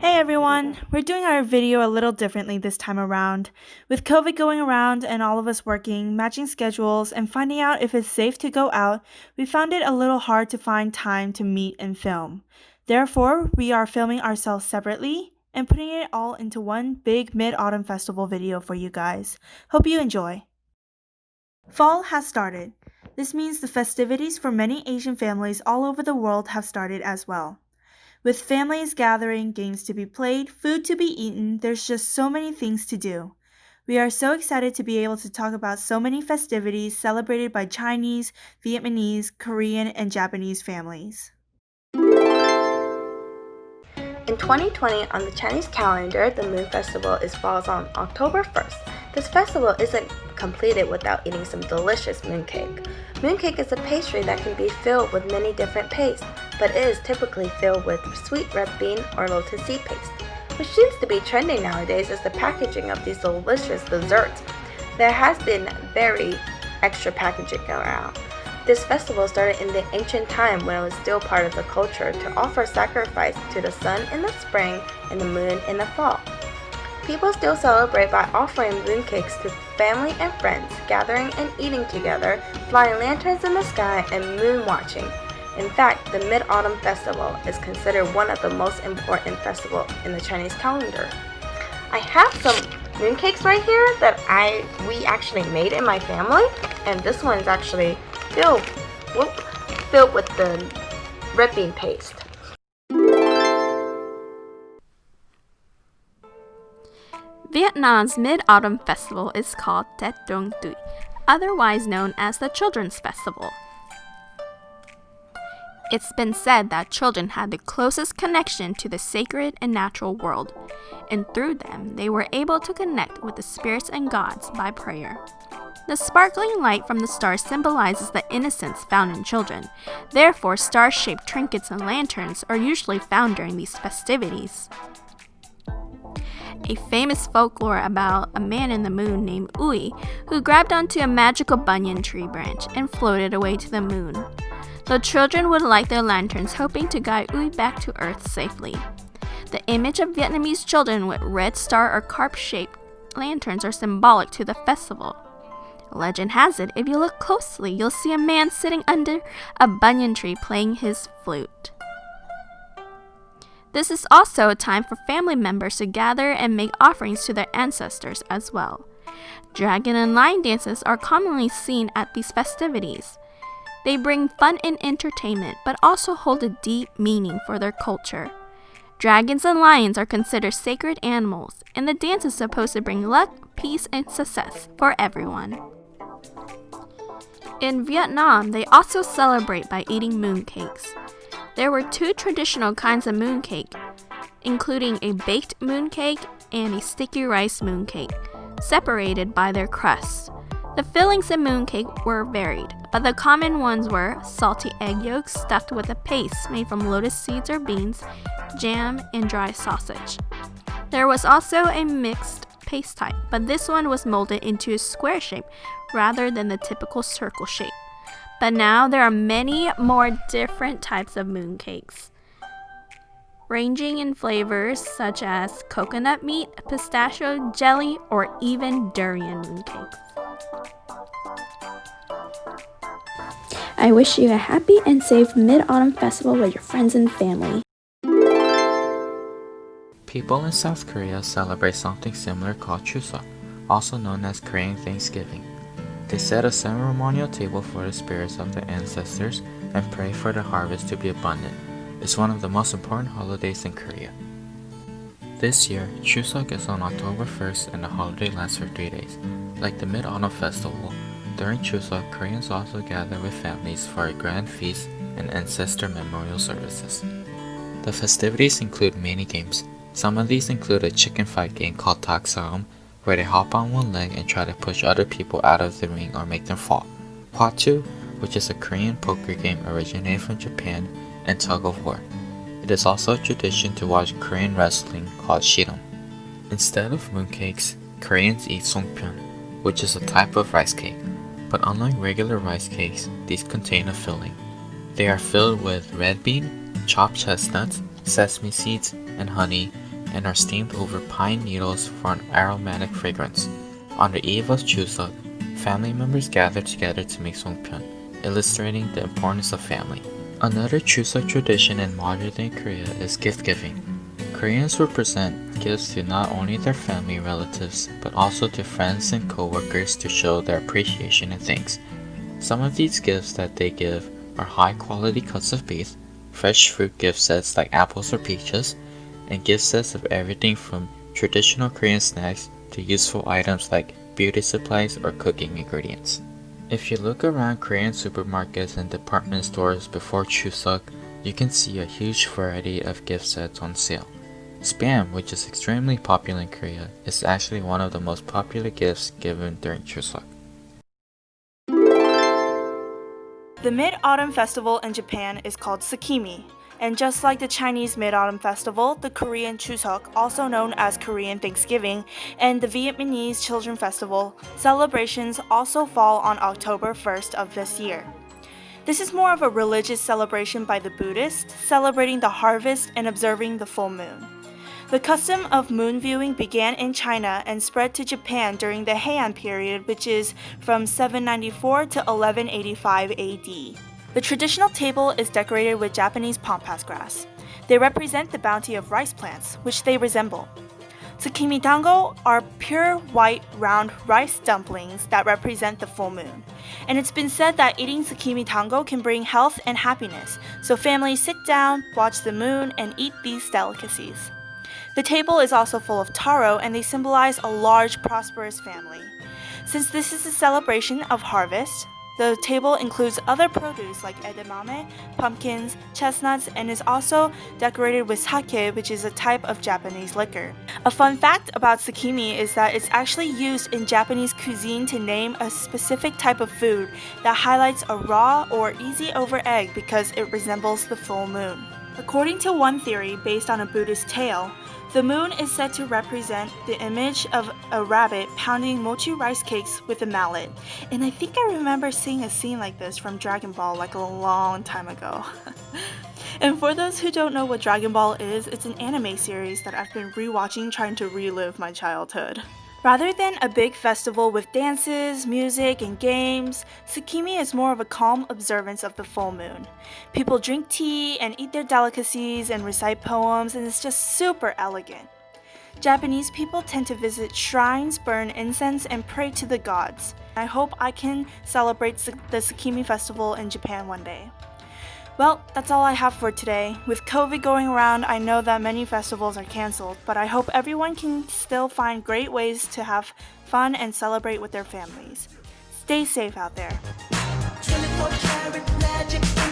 Hey everyone! We're doing our video a little differently this time around. With COVID going around and all of us working, matching schedules, and finding out if it's safe to go out, we found it a little hard to find time to meet and film. Therefore, we are filming ourselves separately and putting it all into one big Mid-Autumn Festival video for you guys. Hope you enjoy. Fall has started. This means the festivities for many Asian families all over the world have started as well. With families gathering, games to be played, food to be eaten, there's just so many things to do. We are so excited to be able to talk about so many festivities celebrated by Chinese, Vietnamese, Korean, and Japanese families. In 2020, on the Chinese calendar, the Moon Festival falls on October 1st. This festival isn't completed without eating some delicious mooncake. Mooncake is a pastry that can be filled with many different pastes, but it is typically filled with sweet red bean or lotus seed paste. Which seems to be trending nowadays is the packaging of these delicious desserts. There has been very extra packaging around. This festival started in the ancient time when it was still part of the culture to offer sacrifice to the sun in the spring and the moon in the fall. People still celebrate by offering mooncakes to family and friends, gathering and eating together, flying lanterns in the sky, and moon watching. In fact, the Mid Atumn Festival is considered one of the most important festivals in the Chinese calendar. I have some mooncakes right here that we actually made in my family, and this one's actually filled with the red bean paste. Vietnam's Mid-Autumn Festival is called Tết Trung Thu, otherwise known as the Children's Festival. It's been said that children had the closest connection to the sacred and natural world, and through them they were able to connect with the spirits and gods by prayer. The sparkling light from the stars symbolizes the innocence found in children. Therefore, star-shaped trinkets and lanterns are usually found during these festivities. A famous folklore about a man in the moon named Ui, who grabbed onto a magical banyan tree branch and floated away to the moon. The children would light their lanterns, hoping to guide Ui back to Earth safely. The image of Vietnamese children with red star or carp-shaped lanterns are symbolic to the festival. Legend has it, if you look closely, you'll see a man sitting under a banyan tree playing his flute. This is also a time for family members to gather and make offerings to their ancestors as well. Dragon and lion dances are commonly seen at these festivities. They bring fun and entertainment, but also hold a deep meaning for their culture. Dragons and lions are considered sacred animals, and the dance is supposed to bring luck, peace, and success for everyone. In Vietnam, they also celebrate by eating mooncakes. There were two traditional kinds of mooncake, including a baked mooncake and a sticky rice mooncake, separated by their crusts. The fillings in mooncake were varied, but the common ones were salty egg yolks stuffed with a paste made from lotus seeds or beans, jam, and dry sausage. There was also a mixed paste type, but this one was molded into a square shape rather than the typical circle shape. But now there are many more different types of mooncakes, ranging in flavors such as coconut meat, pistachio, jelly, or even durian mooncakes. I wish you a happy and safe Mid-Autumn Festival with your friends and family. People in South Korea celebrate something similar called Chuseok, also known as Korean Thanksgiving. They set a ceremonial table for the spirits of their ancestors and pray for the harvest to be abundant. It's one of the most important holidays in Korea. This year, Chuseok is on October 1st and the holiday lasts for 3 days. Like the Mid-Autumn Festival, during Chuseok, Koreans also gather with families for a grand feast and ancestor memorial services. The festivities include many games. Some of these include a chicken fight game called Taksaum, where they hop on one leg and try to push other people out of the ring or make them fall. Hwatu, which is a Korean poker game originated from Japan, and tug of war. It is also a tradition to watch Korean wrestling called shiram. Instead of mooncakes, Koreans eat songpyeon, which is a type of rice cake. But unlike regular rice cakes, these contain a filling. They are filled with red bean, chopped chestnuts, sesame seeds, and honey, and are steamed over pine needles for an aromatic fragrance. On the eve of Chuseok, family members gather together to make songpyeon, illustrating the importance of family. Another Chuseok tradition in modern-day Korea is gift-giving. Koreans will present gifts to not only their family relatives, but also to friends and co-workers to show their appreciation and thanks. Some of these gifts that they give are high-quality cuts of beef, fresh fruit gift sets like apples or peaches, and gift sets of everything from traditional Korean snacks to useful items like beauty supplies or cooking ingredients. If you look around Korean supermarkets and department stores before Chuseok, you can see a huge variety of gift sets on sale. Spam, which is extremely popular in Korea, is actually one of the most popular gifts given during Chuseok. The Mid Atumn Festival in Japan is called Sakimi, and just like the Chinese Mid Atumn Festival, the Korean Chuseok, also known as Korean Thanksgiving, and the Vietnamese Children Festival, celebrations also fall on October 1st of this year. This is more of a religious celebration by the Buddhists, celebrating the harvest and observing the full moon. The custom of moon viewing began in China and spread to Japan during the Heian period, which is from 794 to 1185 AD. The traditional table is decorated with Japanese pampas grass. They represent the bounty of rice plants, which they resemble. Tsukimi dango are pure white round rice dumplings that represent the full moon. And it's been said that eating tsukimi dango can bring health and happiness, so families sit down, watch the moon, and eat these delicacies. The table is also full of taro, and they symbolize a large, prosperous family. Since this is a celebration of harvest, the table includes other produce like edamame, pumpkins, chestnuts, and is also decorated with sake, which is a type of Japanese liquor. A fun fact about tsukimi is that it's actually used in Japanese cuisine to name a specific type of food that highlights a raw or easy over egg because it resembles the full moon. According to one theory based on a Buddhist tale, the moon is said to represent the image of a rabbit pounding mochi rice cakes with a mallet. And I think I remember seeing a scene like this from Dragon Ball like a long time ago. And for those who don't know what Dragon Ball is, it's an anime series that I've been rewatching trying to relive my childhood. Rather than a big festival with dances, music, and games, Sakimi is more of a calm observance of the full moon. People drink tea and eat their delicacies and recite poems, and it's just super elegant. Japanese people tend to visit shrines, burn incense, and pray to the gods. I hope I can celebrate the Sakimi festival in Japan one day. Well, that's all I have for today. With COVID going around, I know that many festivals are canceled, but I hope everyone can still find great ways to have fun and celebrate with their families. Stay safe out there. 24 karat magic.